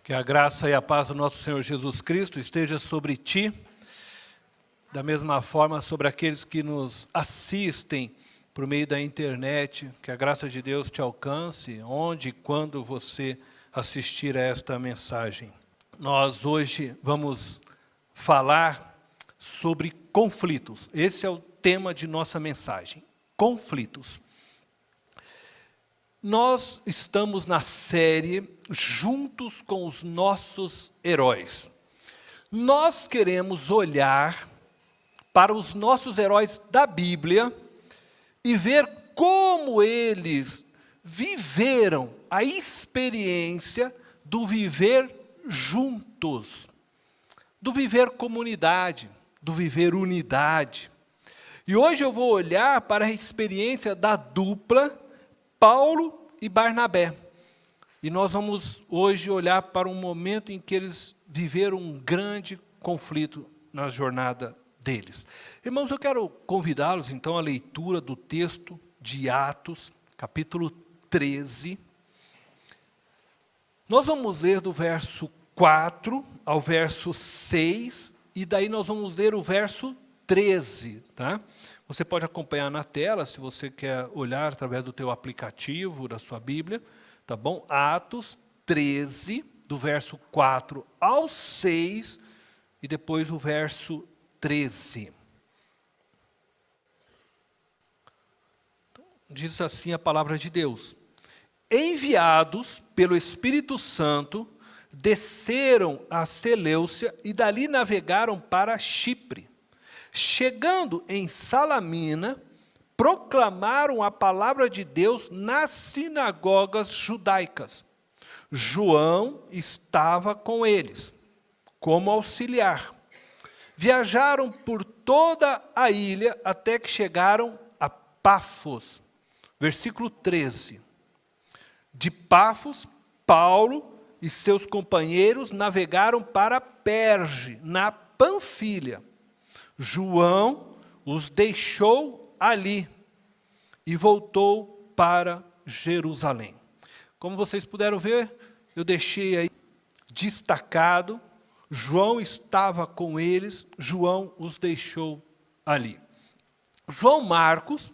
Que a graça e a paz do nosso Senhor Jesus Cristo esteja sobre ti, da mesma forma sobre aqueles que nos assistem por meio da internet. Que a graça de Deus te alcance, onde e quando você assistir a esta mensagem. Nós hoje vamos falar sobre conflitos. Esse é o tema de nossa mensagem, conflitos. Nós estamos na série Juntos com os Nossos Heróis. Nós queremos olhar para os nossos heróis da Bíblia e ver como eles viveram a experiência do viver juntos, do viver comunidade, do viver unidade. E hoje eu vou olhar para a experiência da dupla Paulo e Barnabé. E nós vamos hoje olhar para um momento em que eles viveram um grande conflito na jornada deles. Irmãos, eu quero convidá-los então à leitura do texto de Atos, capítulo 13. Nós vamos ler do verso 4 ao verso 6, e daí nós vamos ler o verso 13, tá? Você pode acompanhar na tela, se você quer olhar através do teu aplicativo, da sua Bíblia, tá bom? Atos 13, do verso 4 ao 6, e depois o verso 13. Diz assim a palavra de Deus: enviados pelo Espírito Santo, desceram a Seleucia e dali navegaram para Chipre. Chegando em Salamina, proclamaram a palavra de Deus nas sinagogas judaicas. João estava com eles, como auxiliar. Viajaram por toda a ilha até que chegaram a Pafos. Versículo 13. De Pafos, Paulo e seus companheiros navegaram para Perge, na Panfilha. João os deixou ali e voltou para Jerusalém. Como vocês puderam ver, eu deixei aí destacado, João estava com eles, João os deixou ali. João Marcos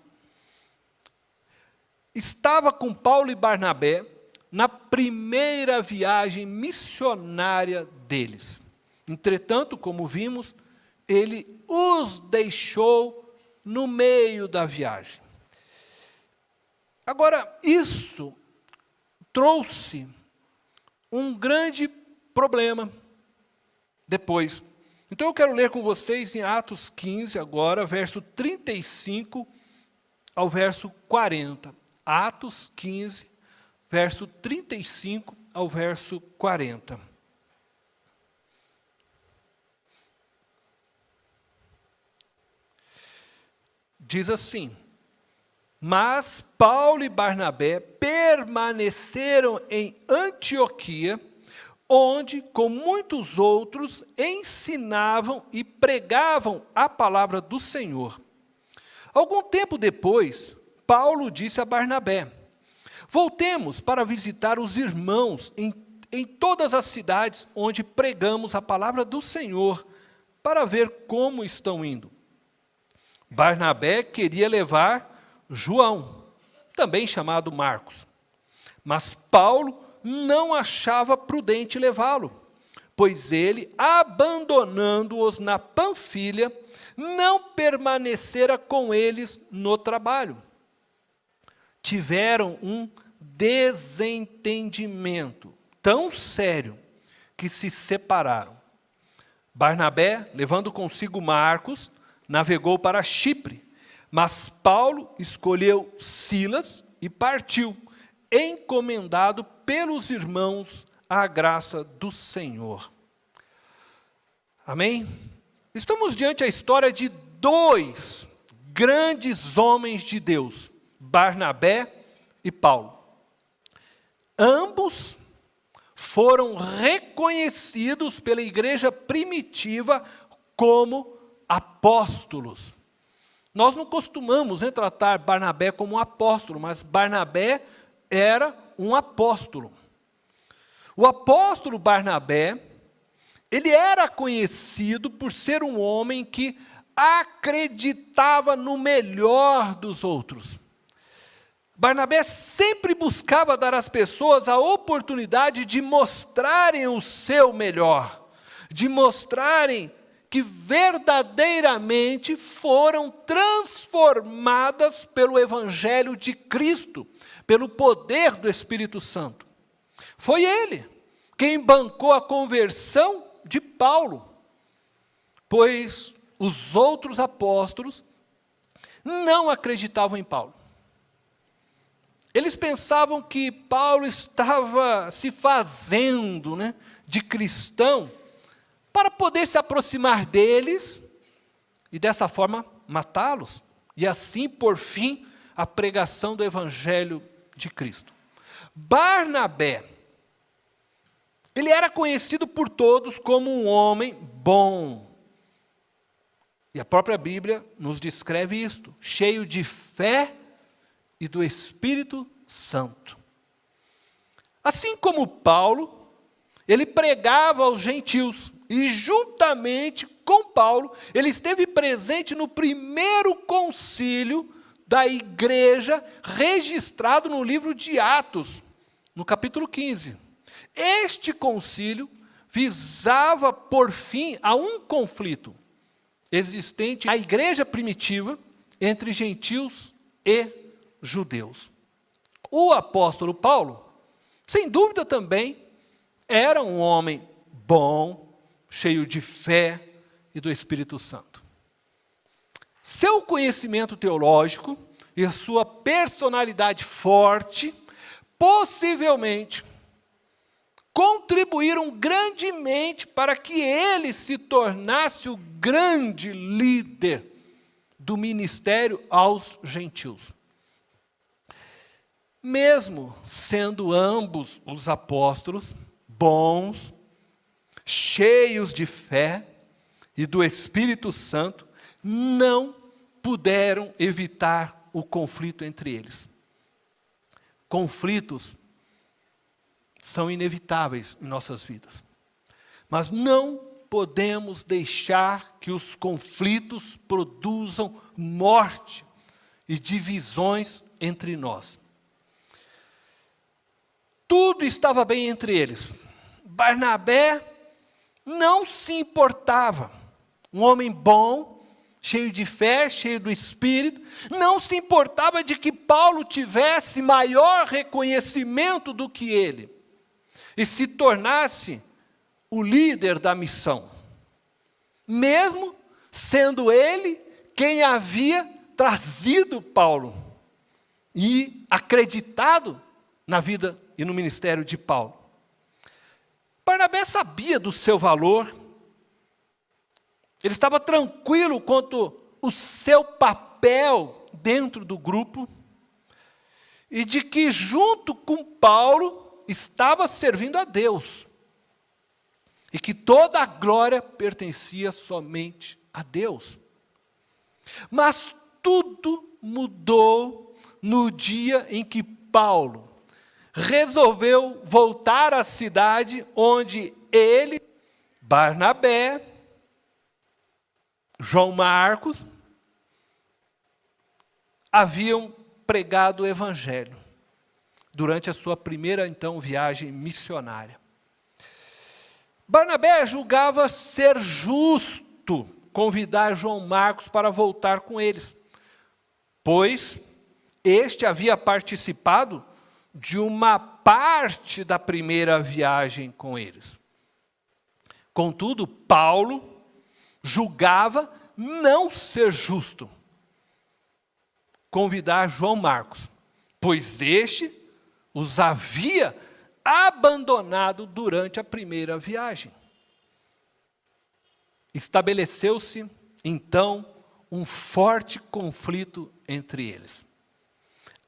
estava com Paulo e Barnabé na primeira viagem missionária deles. Entretanto, como vimos, ele os deixou no meio da viagem. Agora, isso trouxe um grande problema depois. Então eu quero ler com vocês em Atos 15, agora, verso 35 ao verso 40. Atos 15, verso 35 ao verso 40. Diz assim: mas Paulo e Barnabé permaneceram em Antioquia, onde, com muitos outros, ensinavam e pregavam a palavra do Senhor. Algum tempo depois, Paulo disse a Barnabé: voltemos para visitar os irmãos em todas as cidades onde pregamos a palavra do Senhor, para ver como estão indo. Barnabé queria levar João, também chamado Marcos. Mas Paulo não achava prudente levá-lo, pois ele, abandonando-os na Panfilha, não permanecera com eles no trabalho. Tiveram um desentendimento tão sério que se separaram. Barnabé, levando consigo Marcos, navegou para Chipre, mas Paulo escolheu Silas e partiu, encomendado pelos irmãos à graça do Senhor. Amém? Estamos diante da história de dois grandes homens de Deus, Barnabé e Paulo. Ambos foram reconhecidos pela igreja primitiva como apóstolos. Nós não costumamos tratar Barnabé como um apóstolo, mas Barnabé era um apóstolo. O apóstolo Barnabé, ele era conhecido por ser um homem que acreditava no melhor dos outros. Barnabé sempre buscava dar às pessoas a oportunidade de mostrarem o seu melhor, de mostrarem que verdadeiramente foram transformadas pelo Evangelho de Cristo, pelo poder do Espírito Santo. Foi ele quem bancou a conversão de Paulo, pois os outros apóstolos não acreditavam em Paulo. Eles pensavam que Paulo estava se fazendo, de cristão para poder se aproximar deles e dessa forma matá-los. E assim, por fim, a pregação do Evangelho de Cristo. Barnabé, ele era conhecido por todos como um homem bom. E a própria Bíblia nos descreve isto, cheio de fé e do Espírito Santo. Assim como Paulo, ele pregava aos gentios, e juntamente com Paulo, ele esteve presente no primeiro concílio da igreja, registrado no livro de Atos, no capítulo 15. Este concílio visava, por fim, a um conflito existente na igreja primitiva entre gentios e judeus. O apóstolo Paulo, sem dúvida também, era um homem bom, cheio de fé e do Espírito Santo. Seu conhecimento teológico e a sua personalidade forte, possivelmente, contribuíram grandemente para que ele se tornasse o grande líder do ministério aos gentios. Mesmo sendo ambos os apóstolos bons, cheios de fé e do Espírito Santo, não puderam evitar o conflito entre eles. Conflitos são inevitáveis em nossas vidas, mas não podemos deixar que os conflitos produzam morte e divisões entre nós. Tudo estava bem entre eles. Barnabé não se importava. Um homem bom, cheio de fé, cheio do Espírito, não se importava de que Paulo tivesse maior reconhecimento do que ele e se tornasse o líder da missão, mesmo sendo ele quem havia trazido Paulo e acreditado na vida e no ministério de Paulo. Barnabé sabia do seu valor, ele estava tranquilo quanto ao seu papel dentro do grupo, e de que junto com Paulo estava servindo a Deus, e que toda a glória pertencia somente a Deus. Mas tudo mudou no dia em que Paulo resolveu voltar à cidade onde ele, Barnabé, João Marcos, haviam pregado o Evangelho durante a sua primeira, então, viagem missionária. Barnabé julgava ser justo convidar João Marcos para voltar com eles, pois este havia participado de uma parte da primeira viagem com eles. Contudo, Paulo julgava não ser justo convidar João Marcos, pois este os havia abandonado durante a primeira viagem. Estabeleceu-se, então, um forte conflito entre eles.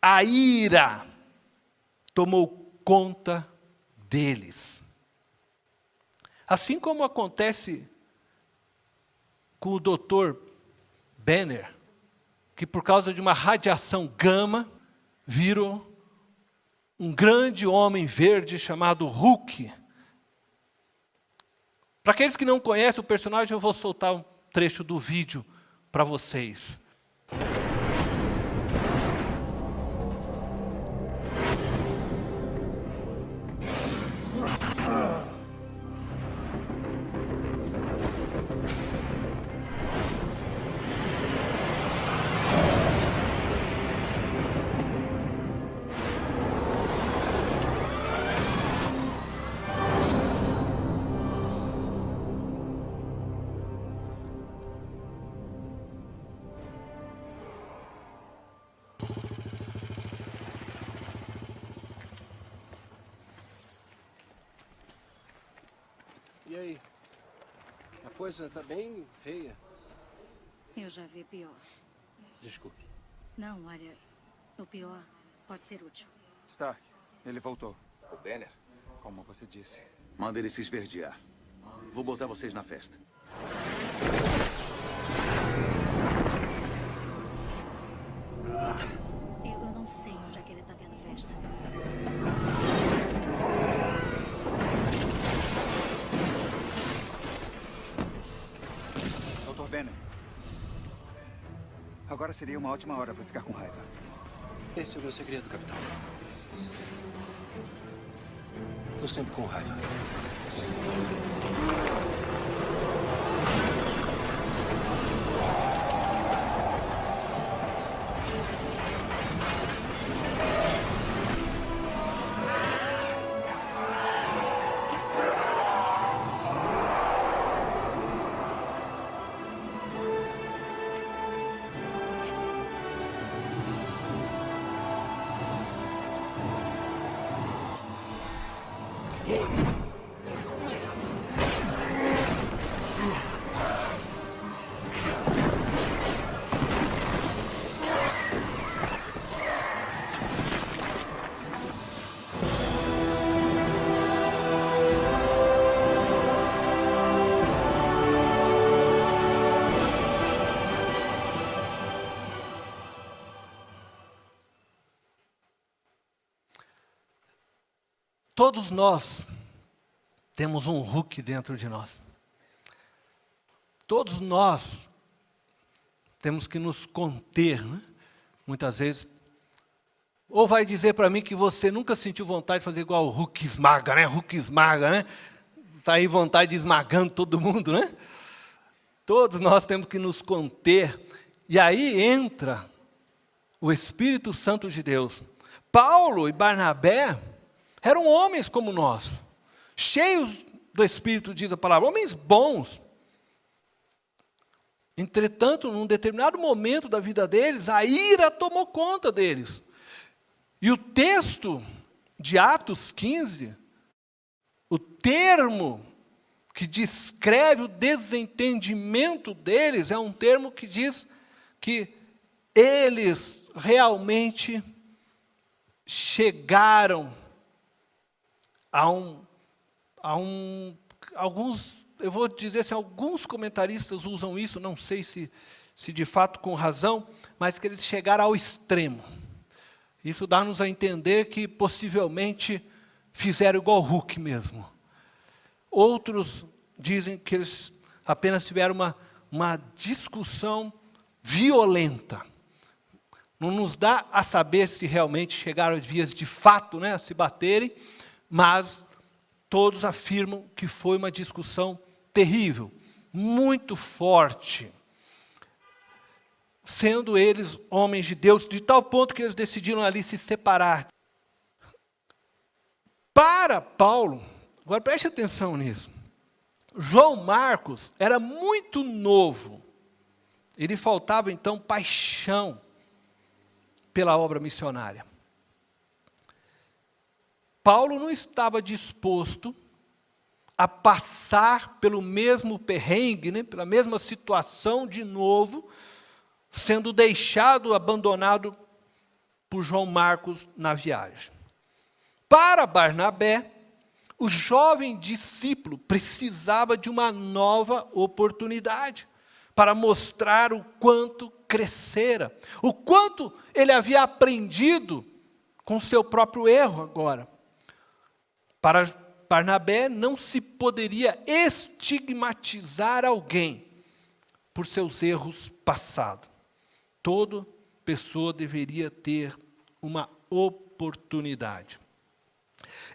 A ira tomou conta deles. Assim como acontece com o Dr. Banner, que por causa de uma radiação gama, viram um grande homem verde chamado Hulk. Para aqueles que não conhecem o personagem, eu vou soltar um trecho do vídeo para vocês. E aí? A coisa tá bem feia. Eu já vi pior. Desculpe. Não, olha, o pior pode ser útil. Stark, ele voltou. O Banner? Como você disse. Manda ele se esverdear. Vou botar vocês na festa. Eu não sei onde é que ele tá tendo festa. Dr. Banner. Agora seria uma ótima hora para ficar com raiva. Esse é o meu segredo, capitão. Tô sempre com raiva. Todos nós temos um Hulk dentro de nós. Todos nós temos que nos conter, né? Muitas vezes. Ou vai dizer para mim que você nunca sentiu vontade de fazer igual o Hulk esmaga, né? Hulk esmaga, né? Sair vontade de esmagando todo mundo, né? Todos nós temos que nos conter. E aí entra o Espírito Santo de Deus. Paulo e Barnabé eram homens como nós, cheios do Espírito, diz a palavra, homens bons. Entretanto, num determinado momento da vida deles, a ira tomou conta deles. E o texto de Atos 15, o termo que descreve o desentendimento deles, é um termo que diz que eles realmente chegaram alguns, eu vou dizer assim, alguns comentaristas usam isso, não sei se de fato com razão, mas que eles chegaram ao extremo. Isso dá-nos a entender que possivelmente fizeram igual o Hulk mesmo. Outros dizem que eles apenas tiveram uma discussão violenta. Não nos dá a saber se realmente chegaram a vias de fato, né, a se baterem, mas todos afirmam que foi uma discussão terrível, muito forte, sendo eles homens de Deus, de tal ponto que eles decidiram ali se separar. Para Paulo, agora preste atenção nisso, João Marcos era muito novo, ele faltava então paixão pela obra missionária. Paulo não estava disposto a passar pelo mesmo perrengue, né, pela mesma situação de novo, sendo deixado, abandonado por João Marcos na viagem. Para Barnabé, o jovem discípulo precisava de uma nova oportunidade para mostrar o quanto crescera, o quanto ele havia aprendido com seu próprio erro agora. Para Barnabé não se poderia estigmatizar alguém por seus erros passados. Toda pessoa deveria ter uma oportunidade.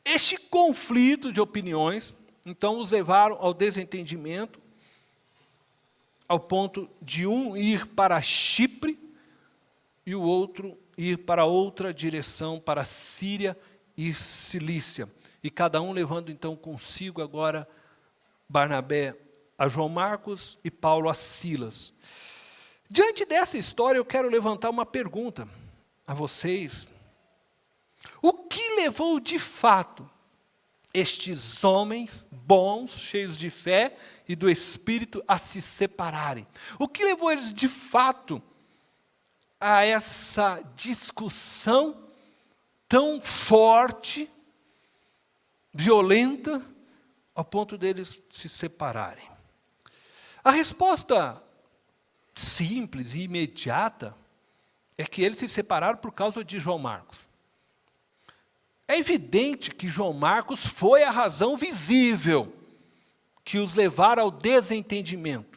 Este conflito de opiniões, então, os levaram ao desentendimento, ao ponto de um ir para Chipre e o outro ir para outra direção, para a Síria e Cilícia. E cada um levando então consigo agora Barnabé a João Marcos e Paulo a Silas. Diante dessa história eu quero levantar uma pergunta a vocês. O que levou de fato estes homens bons, cheios de fé e do Espírito a se separarem? O que levou eles de fato a essa discussão tão forte, violenta, ao ponto deles se separarem? A resposta simples e imediata é que eles se separaram por causa de João Marcos. É evidente que João Marcos foi a razão visível que os levaram ao desentendimento.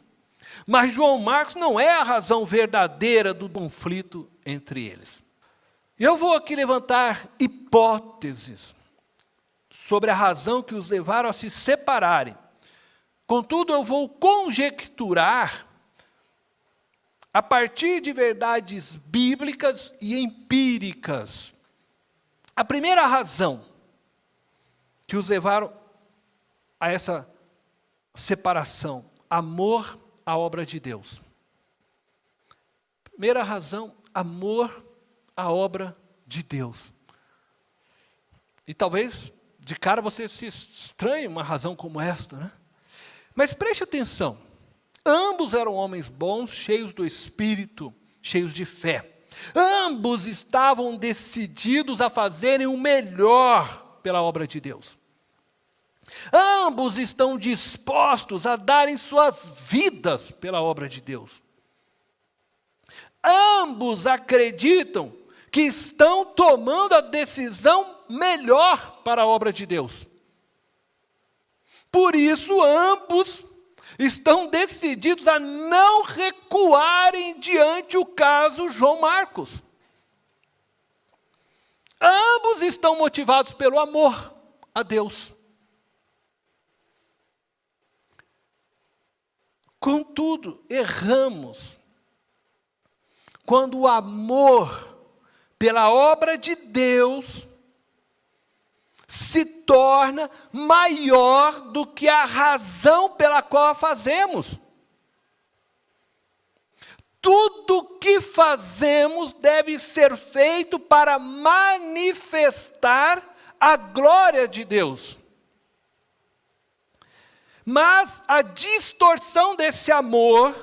Mas João Marcos não é a razão verdadeira do conflito entre eles. Eu vou aqui levantar hipóteses sobre a razão que os levaram a se separarem. Contudo, eu vou conjecturar a partir de verdades bíblicas e empíricas. A primeira razão que os levaram a essa separação, amor à obra de Deus. Primeira razão, amor à obra de Deus. E talvez de cara você se estranhe uma razão como esta, né? Mas preste atenção, ambos eram homens bons, cheios do Espírito, cheios de fé. Ambos estavam decididos a fazerem o melhor pela obra de Deus. Ambos estão dispostos a darem suas vidas pela obra de Deus. Ambos acreditam que estão tomando a decisão melhor para a obra de Deus. Por isso, ambos estão decididos a não recuarem diante o caso João Marcos. Ambos estão motivados pelo amor a Deus. Contudo, erramos quando o amor pela obra de Deus se torna maior do que a razão pela qual a fazemos. Tudo que fazemos deve ser feito para manifestar a glória de Deus. Mas a distorção desse amor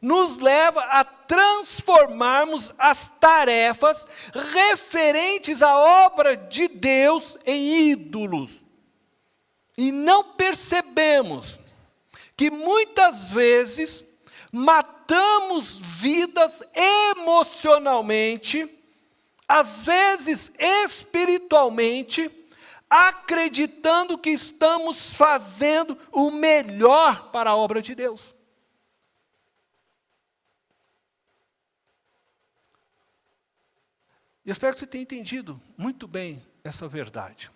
nos leva a transformarmos as tarefas referentes à obra de Deus em ídolos. E não percebemos que muitas vezes matamos vidas emocionalmente, às vezes espiritualmente, acreditando que estamos fazendo o melhor para a obra de Deus. Eu espero que você tenha entendido muito bem essa verdade.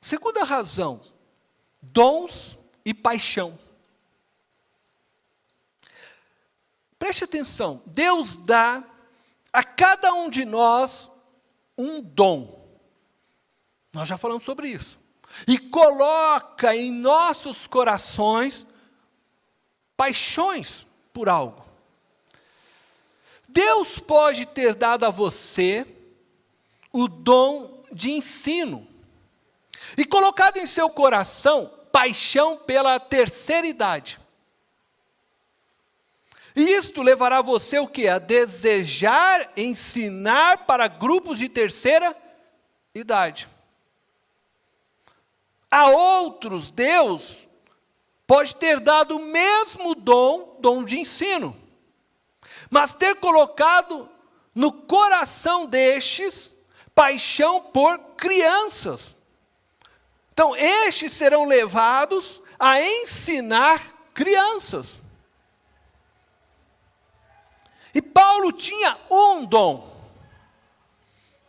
Segunda razão, dons e paixão. Preste atenção, Deus dá a cada um de nós um dom. Nós já falamos sobre isso. E coloca em nossos corações paixões por algo. Deus pode ter dado a você o dom de ensino e colocado em seu coração paixão pela terceira idade. E isto levará você o quê? A desejar ensinar para grupos de terceira idade. A outros, Deus pode ter dado o mesmo dom de ensino, mas ter colocado no coração destes paixão por crianças. Então, estes serão levados a ensinar crianças. E Paulo tinha um dom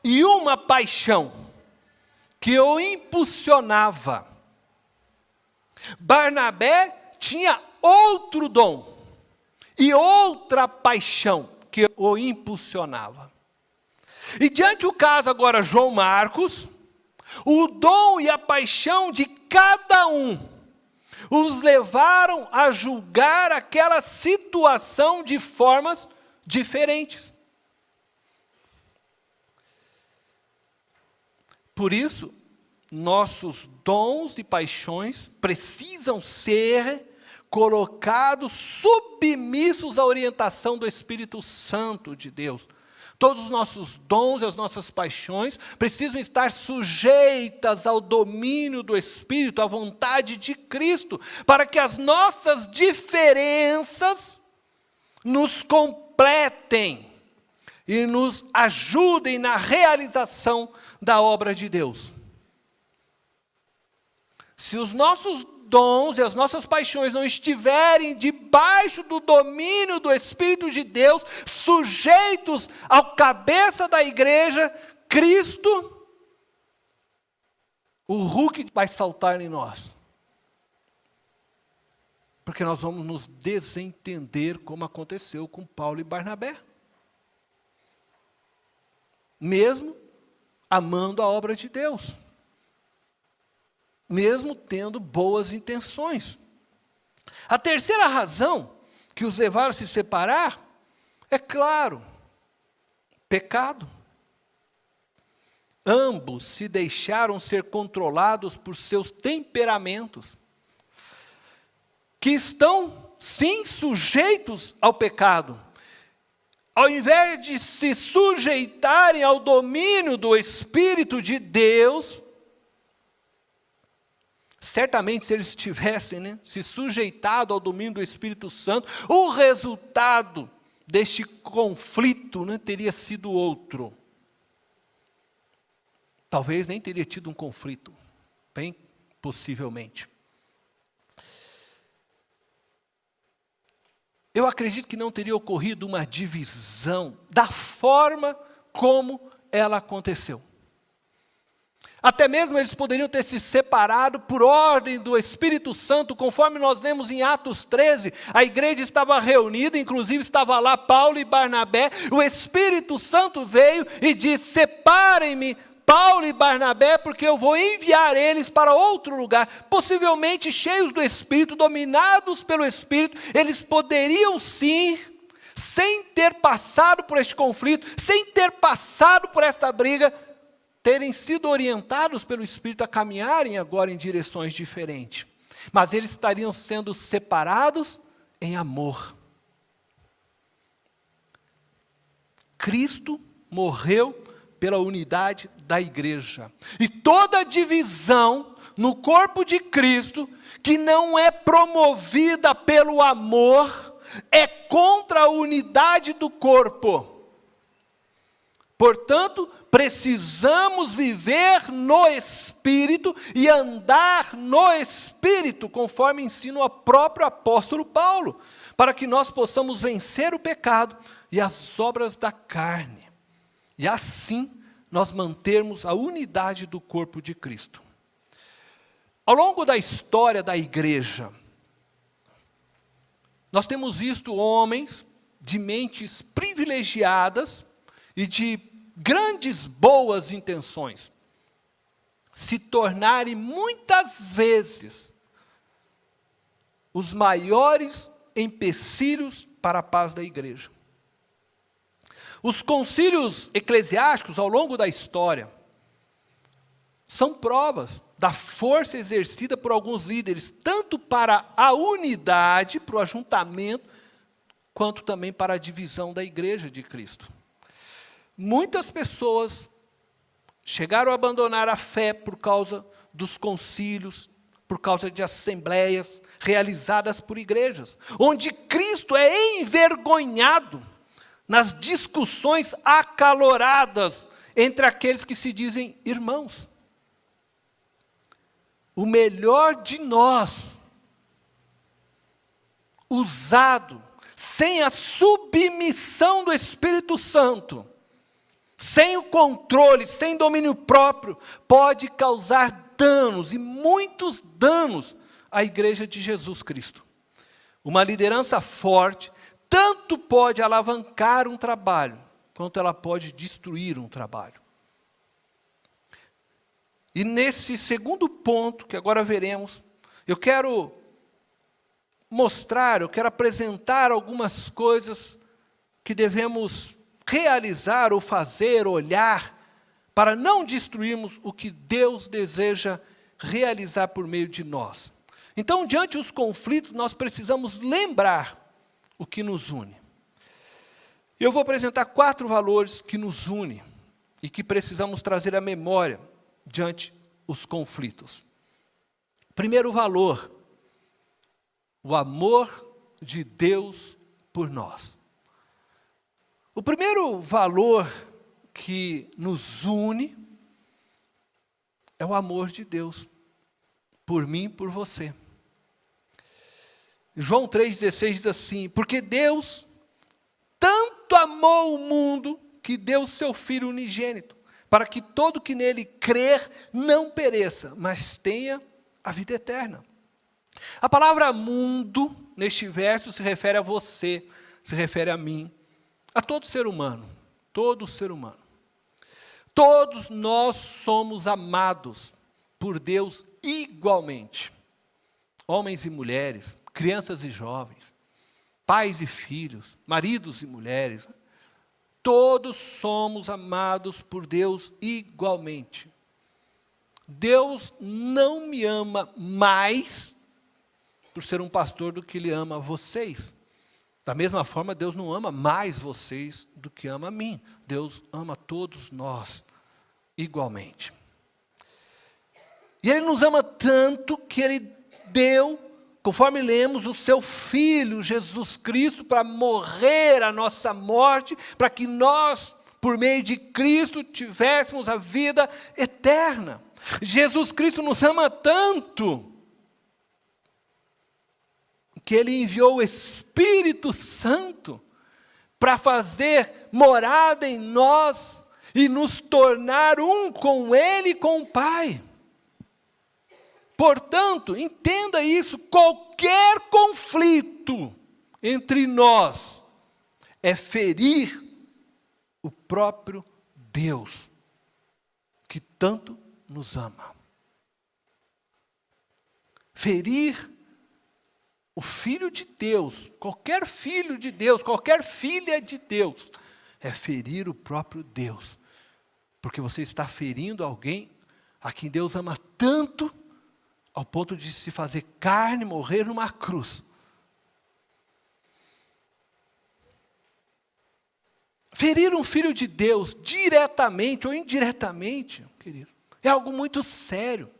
e uma paixão que o impulsionava. Barnabé tinha outro dom e outra paixão que o impulsionava. E diante do caso agora João Marcos, o dom e a paixão de cada um os levaram a julgar aquela situação de formas diferentes. Por isso, nossos dons e paixões precisam ser colocados submissos à orientação do Espírito Santo de Deus. Todos os nossos dons e as nossas paixões precisam estar sujeitas ao domínio do Espírito, à vontade de Cristo, para que as nossas diferenças nos completem e nos ajudem na realização da obra de Deus. Se os nossos dons e as nossas paixões não estiverem debaixo do domínio do Espírito de Deus, sujeitos ao cabeça da igreja, Cristo, o Hulk vai saltar em nós. Porque nós vamos nos desentender como aconteceu com Paulo e Barnabé. Mesmo amando a obra de Deus. Mesmo tendo boas intenções. A terceira razão que os levaram a se separar, é claro, pecado. Ambos se deixaram ser controlados por seus temperamentos, que estão, sim, sujeitos ao pecado. Ao invés de se sujeitarem ao domínio do Espírito de Deus, certamente se eles tivessem se sujeitado ao domínio do Espírito Santo, o resultado deste conflito teria sido outro. Talvez nem teria tido um conflito, bem possivelmente. Eu acredito que não teria ocorrido uma divisão da forma como ela aconteceu. Até mesmo eles poderiam ter se separado por ordem do Espírito Santo, conforme nós lemos em Atos 13, a igreja estava reunida, inclusive estava lá Paulo e Barnabé, o Espírito Santo veio e disse: separem-me Paulo e Barnabé, porque eu vou enviar eles para outro lugar. Possivelmente cheios do Espírito, dominados pelo Espírito, eles poderiam sim, sem ter passado por este conflito, sem ter passado por esta briga, terem sido orientados pelo Espírito a caminharem agora em direções diferentes. Mas eles estariam sendo separados em amor. Cristo morreu pela unidade da igreja. E toda divisão no corpo de Cristo, que não é promovida pelo amor, é contra a unidade do corpo. Portanto, precisamos viver no Espírito e andar no Espírito, conforme ensina o próprio apóstolo Paulo, para que nós possamos vencer o pecado e as obras da carne. E assim, nós mantermos a unidade do corpo de Cristo. Ao longo da história da igreja, nós temos visto homens de mentes privilegiadas e de grandes boas intenções se tornarem muitas vezes os maiores empecilhos para a paz da igreja. Os concílios eclesiásticos ao longo da história são provas da força exercida por alguns líderes, tanto para a unidade, para o ajuntamento, quanto também para a divisão da igreja de Cristo. Muitas pessoas chegaram a abandonar a fé por causa dos concílios, por causa de assembleias realizadas por igrejas, onde Cristo é envergonhado nas discussões acaloradas entre aqueles que se dizem irmãos. O melhor de nós, usado sem a submissão do Espírito Santo, sem o controle, sem domínio próprio, pode causar danos, e muitos danos, à igreja de Jesus Cristo. Uma liderança forte tanto pode alavancar um trabalho, quanto ela pode destruir um trabalho. E nesse segundo ponto, que agora veremos, eu quero mostrar, eu quero apresentar algumas coisas que devemos realizar ou fazer, olhar, para não destruirmos o que Deus deseja realizar por meio de nós. Então, diante dos conflitos, nós precisamos lembrar o que nos une. Eu vou apresentar 4 valores que nos unem e que precisamos trazer à memória diante dos conflitos. Primeiro valor, o amor de Deus por nós. O primeiro valor que nos une é o amor de Deus por mim e por você. João 3,16 diz assim: porque Deus tanto amou o mundo que deu seu Filho unigênito, para que todo que nele crer não pereça, mas tenha a vida eterna. A palavra mundo, neste verso, se refere a você, se refere a mim, a todo ser humano, todo ser humano. Todos nós somos amados por Deus igualmente. Homens e mulheres, crianças e jovens, pais e filhos, maridos e mulheres, todos somos amados por Deus igualmente. Deus não me ama mais por ser um pastor do que Ele ama vocês. Da mesma forma, Deus não ama mais vocês do que ama a mim. Deus ama todos nós igualmente. E Ele nos ama tanto que Ele deu, conforme lemos, o seu Filho, Jesus Cristo, para morrer a nossa morte, para que nós, por meio de Cristo, tivéssemos a vida eterna. Jesus Cristo nos ama tanto que Ele enviou o Espírito Santo para fazer morada em nós e nos tornar um com Ele e com o Pai. Portanto, entenda isso, qualquer conflito entre nós é ferir o próprio Deus, que tanto nos ama. Ferir o Filho de Deus, qualquer filho de Deus, qualquer filha de Deus, é ferir o próprio Deus. Porque você está ferindo alguém a quem Deus ama tanto, ao ponto de se fazer carne, morrer numa cruz. Ferir um filho de Deus, diretamente ou indiretamente, querido, é algo muito sério.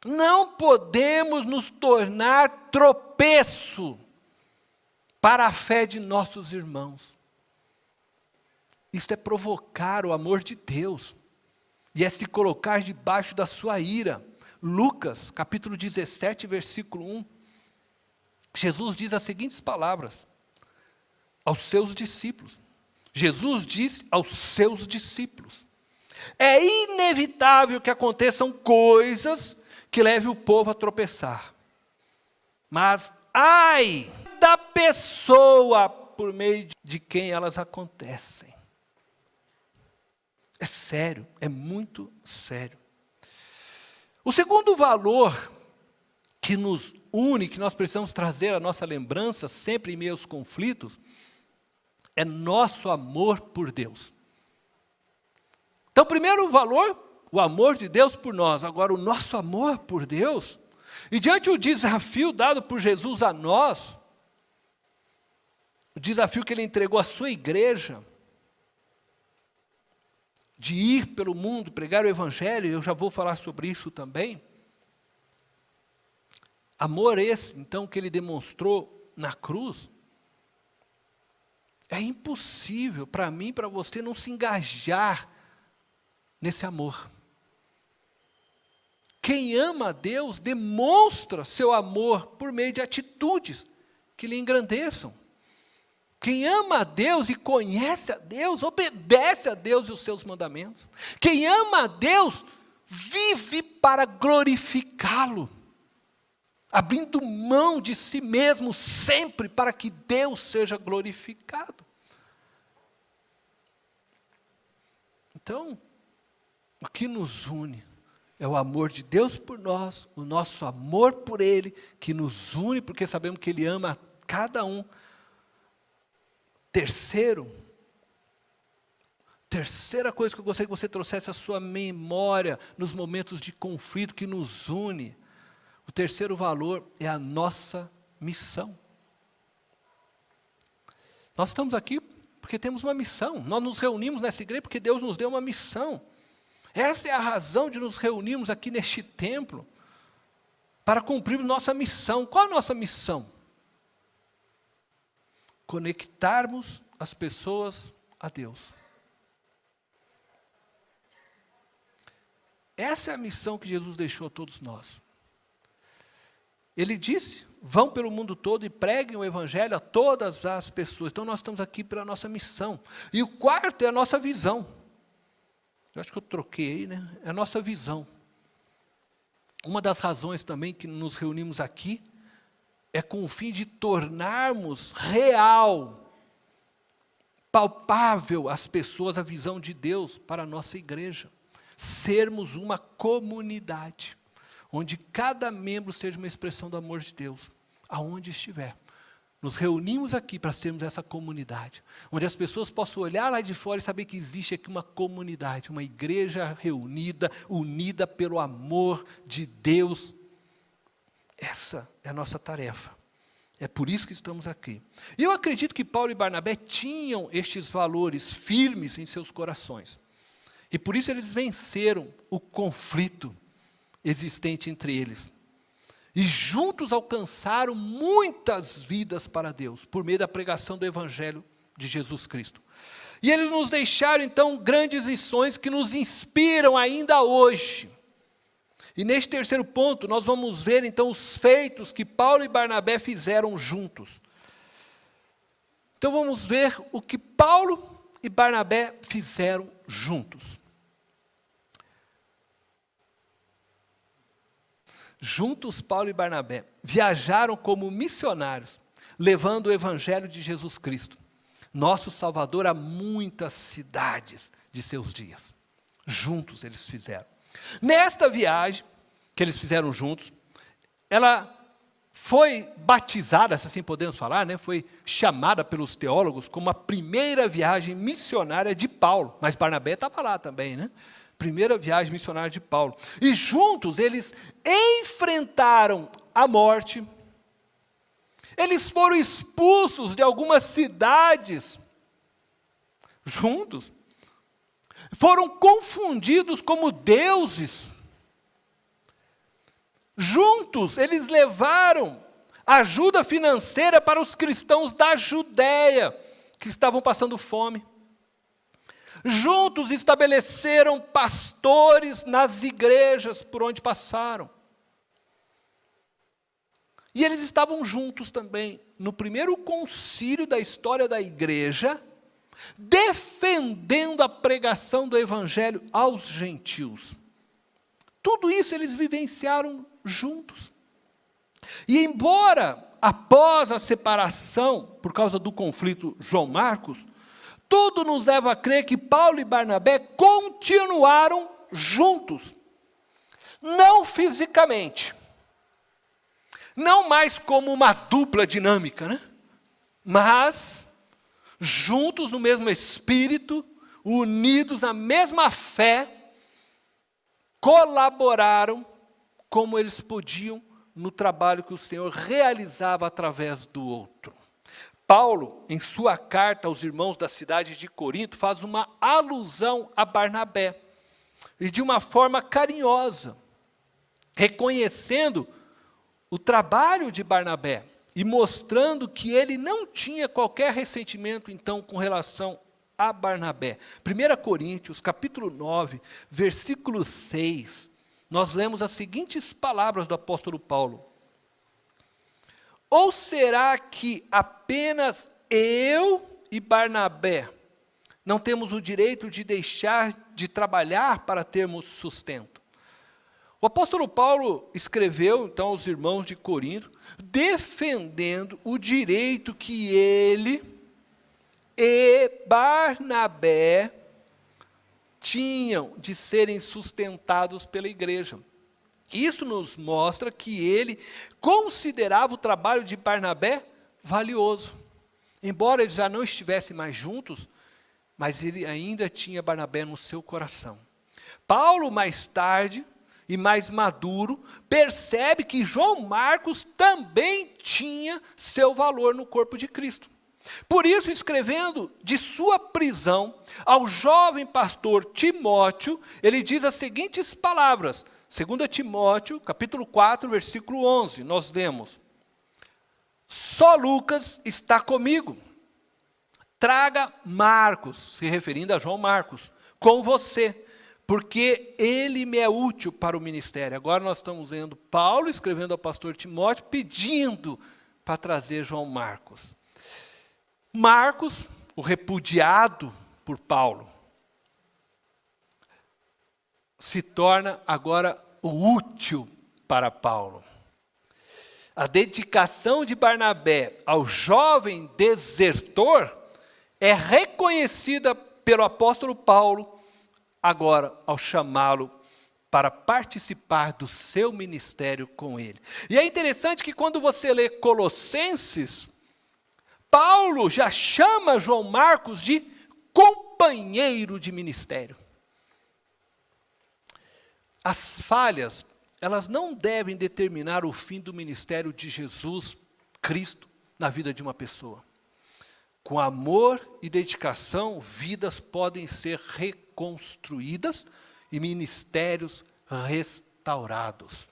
Não podemos nos tornar tropeço para a fé de nossos irmãos. Isto é provocar o amor de Deus, e é se colocar debaixo da sua ira. Lucas, capítulo 17, versículo 1, Jesus diz as seguintes palavras aos seus discípulos. Jesus disse aos seus discípulos: é inevitável que aconteçam coisas que levem o povo a tropeçar, mas ai da pessoa por meio de quem elas acontecem. É sério, é muito sério. O segundo valor que nos une, que nós precisamos trazer à nossa lembrança, sempre em meio aos conflitos, é nosso amor por Deus. Então, primeiro valor, o amor de Deus por nós. Agora, o nosso amor por Deus. E diante do desafio dado por Jesus a nós, o desafio que Ele entregou à sua igreja, de ir pelo mundo, pregar o Evangelho, eu já vou falar sobre isso também. Amor esse, então, que Ele demonstrou na cruz, É impossível para mim, para você, não se engajar nesse amor. Quem ama a Deus demonstra seu amor por meio de atitudes que lhe engrandeçam. Quem ama a Deus e conhece a Deus, obedece a Deus e os seus mandamentos. Quem ama a Deus, vive para glorificá-lo, abrindo mão de si mesmo sempre para que Deus seja glorificado. Então, o que nos une é o amor de Deus por nós, o nosso amor por Ele, que nos une, porque sabemos que Ele ama a cada um. Terceira coisa que eu gostaria que você trouxesse à sua memória nos momentos de conflito que nos une. O terceiro valor é a nossa missão. Nós estamos aqui porque temos uma missão. Nós nos reunimos nessa igreja porque Deus nos deu uma missão. Essa é a razão de nos reunirmos aqui neste templo, para cumprirmos nossa missão. Qual a nossa missão? Conectarmos as pessoas a Deus. Essa é a missão que Jesus deixou a todos nós. Ele disse, vão pelo mundo todo e preguem o evangelho a todas as pessoas. Então nós estamos aqui pela nossa missão. E o quarto é a nossa visão. Eu acho que eu troquei aí, né? É a nossa visão. Uma das razões também que nos reunimos aqui é com o fim de tornarmos real, palpável às pessoas a visão de Deus para a nossa igreja. Sermos uma comunidade, onde cada membro seja uma expressão do amor de Deus, aonde estiver. Nos reunimos aqui para sermos essa comunidade, onde as pessoas possam olhar lá de fora e saber que existe aqui uma comunidade, uma igreja reunida, unida pelo amor de Deus. Essa é a nossa tarefa. É por isso que estamos aqui. E eu acredito que Paulo e Barnabé tinham estes valores firmes em seus corações. E por isso eles venceram o conflito existente entre eles. E juntos alcançaram muitas vidas para Deus, por meio da pregação do Evangelho de Jesus Cristo. E eles nos deixaram, então, grandes lições que nos inspiram ainda hoje. E neste terceiro ponto, nós vamos ver, então, os feitos que Paulo e Barnabé fizeram juntos. Então, vamos ver o que Paulo e Barnabé fizeram juntos. Juntos, Paulo e Barnabé viajaram como missionários, levando o Evangelho de Jesus Cristo, nosso Salvador, a muitas cidades de seus dias. Juntos eles fizeram. Nesta viagem que eles fizeram juntos, ela foi batizada, se assim podemos falar, né? Foi chamada pelos teólogos como a primeira viagem missionária de Paulo. Mas Barnabé estava lá também, né? Primeira viagem missionária de Paulo. E juntos eles enfrentaram a morte. Eles foram expulsos de algumas cidades. Juntos. Foram confundidos como deuses. Juntos eles levaram ajuda financeira para os cristãos da Judéia, que estavam passando fome. Juntos estabeleceram pastores nas igrejas por onde passaram. E eles estavam juntos também no primeiro concílio da história da igreja, defendendo a pregação do evangelho aos gentios. Tudo isso eles vivenciaram juntos. E embora após a separação, por causa do conflito João Marcos, tudo nos leva a crer que Paulo e Barnabé continuaram juntos. Não fisicamente. Não mais como uma dupla dinâmica, né? Mas juntos no mesmo espírito, unidos na mesma fé, colaboraram como eles podiam no trabalho que o Senhor realizava através do outro. Paulo, em sua carta aos irmãos da cidade de Corinto, faz uma alusão a Barnabé, e de uma forma carinhosa, reconhecendo o trabalho de Barnabé e mostrando que ele não tinha qualquer ressentimento, então, com relação a Barnabé. 1 Coríntios, capítulo 9, versículo 6, nós lemos as seguintes palavras do apóstolo Paulo. Ou será que apenas eu e Barnabé não temos o direito de deixar de trabalhar para termos sustento? O apóstolo Paulo escreveu, então, aos irmãos de Corinto, defendendo o direito que ele e Barnabé tinham de serem sustentados pela igreja. Isso nos mostra que ele considerava o trabalho de Barnabé valioso. Embora eles já não estivessem mais juntos, mas ele ainda tinha Barnabé no seu coração. Paulo, mais tarde, e mais maduro, percebe que João Marcos também tinha seu valor no corpo de Cristo. Por isso, escrevendo de sua prisão ao jovem pastor Timóteo, ele diz as seguintes palavras, 2 Timóteo, capítulo 4, versículo 11, nós lemos: só Lucas está comigo, traga Marcos, se referindo a João Marcos, com você, porque ele me é útil para o ministério. Agora nós estamos vendo Paulo escrevendo ao pastor Timóteo, pedindo para trazer João Marcos. Marcos, o repudiado por Paulo, se torna agora o útil para Paulo. A dedicação de Barnabé ao jovem desertor é reconhecida pelo apóstolo Paulo, agora ao chamá-lo para participar do seu ministério com ele. E é interessante que quando você lê Colossenses, Paulo já chama João Marcos de companheiro de ministério. As falhas, elas não devem determinar o fim do ministério de Jesus Cristo na vida de uma pessoa. Com amor e dedicação, vidas podem ser reconstruídas e ministérios restaurados.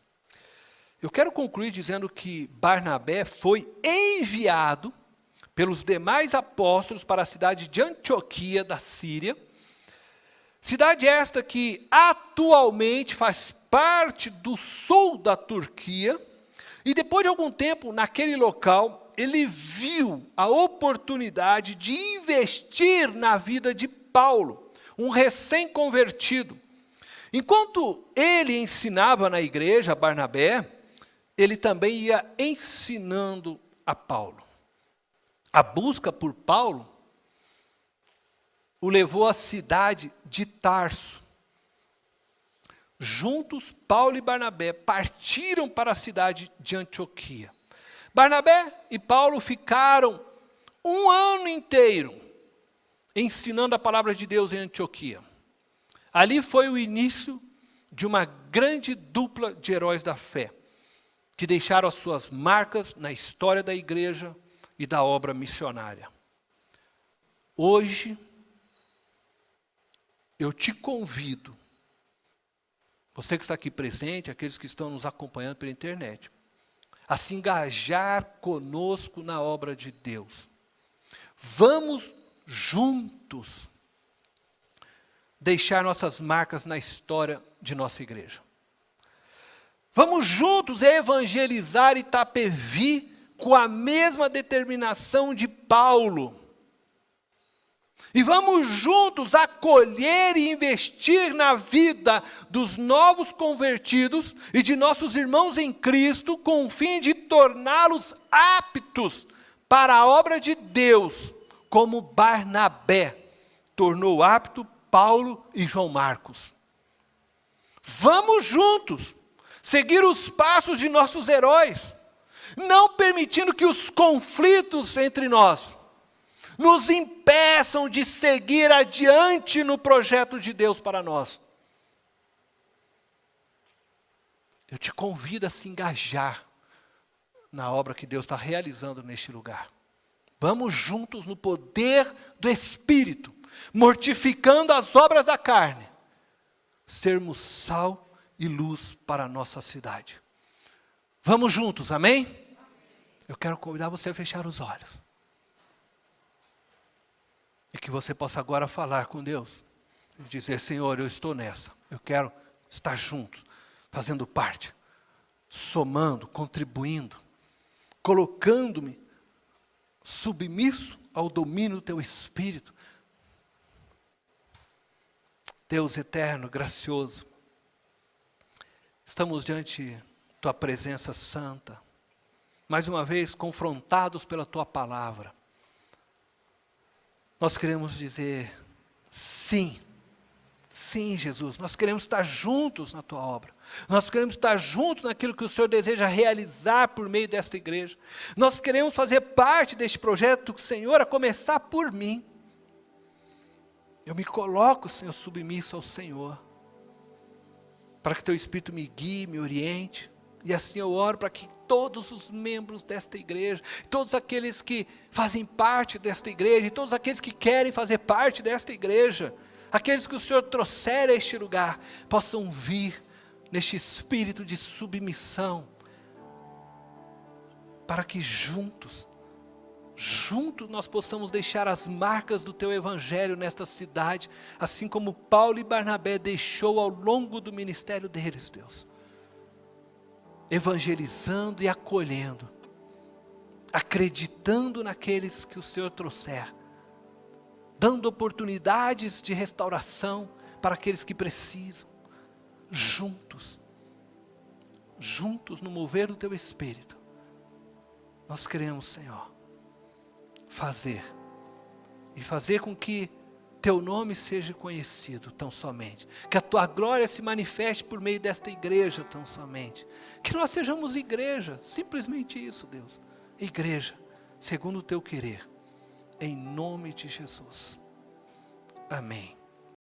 Eu quero concluir dizendo que Barnabé foi enviado pelos demais apóstolos para a cidade de Antioquia, da Síria. Cidade esta que atualmente faz parte do sul da Turquia. E depois de algum tempo, naquele local, ele viu a oportunidade de investir na vida de Paulo, um recém-convertido. Enquanto ele ensinava na igreja a Barnabé, ele também ia ensinando a Paulo. A busca por Paulo o levou à cidade de Tarso. Juntos, Paulo e Barnabé partiram para a cidade de Antioquia. Barnabé e Paulo ficaram um ano inteiro ensinando a palavra de Deus em Antioquia. Ali foi o início de uma grande dupla de heróis da fé, que deixaram as suas marcas na história da igreja e da obra missionária. Hoje, eu te convido, você que está aqui presente, aqueles que estão nos acompanhando pela internet, a se engajar conosco na obra de Deus. Vamos juntos deixar nossas marcas na história de nossa igreja. Vamos juntos evangelizar Itapevi com a mesma determinação de Paulo. E vamos juntos acolher e investir na vida dos novos convertidos e de nossos irmãos em Cristo, com o fim de torná-los aptos para a obra de Deus, como Barnabé tornou apto Paulo e João Marcos. Vamos juntos seguir os passos de nossos heróis, não permitindo que os conflitos entre nós nos impeçam de seguir adiante no projeto de Deus para nós. Eu te convido a se engajar na obra que Deus está realizando neste lugar. Vamos juntos no poder do Espírito, mortificando as obras da carne, sermos sal e luz para a nossa cidade. Vamos juntos, amém? Eu quero convidar você a fechar os olhos. E que você possa agora falar com Deus. E dizer, Senhor, eu estou nessa. Eu quero estar junto, fazendo parte, somando, contribuindo, colocando-me submisso ao domínio do Teu Espírito. Deus eterno, gracioso, estamos diante Tua presença santa, mais uma vez confrontados pela Tua palavra. Nós queremos dizer sim, sim, Jesus, nós queremos estar juntos na Tua obra. Nós queremos estar juntos naquilo que o Senhor deseja realizar por meio desta igreja. Nós queremos fazer parte deste projeto, Senhor, a começar por mim. Eu me coloco, Senhor, submisso ao Senhor, para que Teu Espírito me guie, me oriente. E assim eu oro para que todos os membros desta igreja, todos aqueles que fazem parte desta igreja, e todos aqueles que querem fazer parte desta igreja, aqueles que o Senhor trouxer a este lugar, possam vir neste espírito de submissão, para que juntos nós possamos deixar as marcas do Teu Evangelho nesta cidade, assim como Paulo e Barnabé deixou ao longo do ministério deles, Deus. Evangelizando e acolhendo, acreditando naqueles que o Senhor trouxer, dando oportunidades de restauração para aqueles que precisam, juntos no mover do Teu Espírito. Nós queremos, Senhor, fazer com que Teu nome seja conhecido tão somente, que a Tua glória se manifeste por meio desta igreja tão somente, que nós sejamos igreja, simplesmente isso, Deus, igreja, segundo o Teu querer, em nome de Jesus, amém.